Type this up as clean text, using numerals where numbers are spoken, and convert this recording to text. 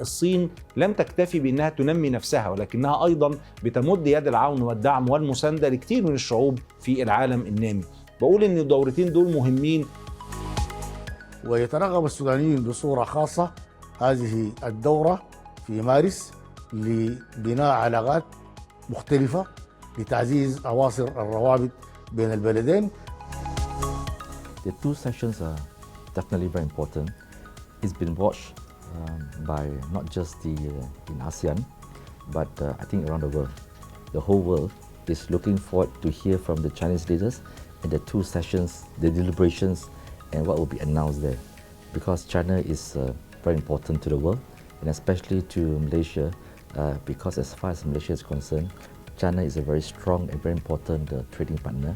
الصين لم تكتفي بأنها تنمي نفسها، ولكنها أيضا بتمد يد العون والدعم والمساندة لكثير من الشعوب في العالم النامي. بقول إن الدورتين دول مهمين. ويترغب السودانيين بصورة خاصة هذه الدورة في مارس لبناء علاقات مختلفة لتعزيز أواصر الروابط بين البلدين. The two sessions are definitely very important. It's been watched by not just in ASEAN, but I think around the world. The whole world is looking forward to hear from the Chinese leaders in the two sessions, the deliberations, and what will be announced there. Because China is very important to the world, and especially to Malaysia, because as far as Malaysia is concerned, China is a very strong and very important trading partner.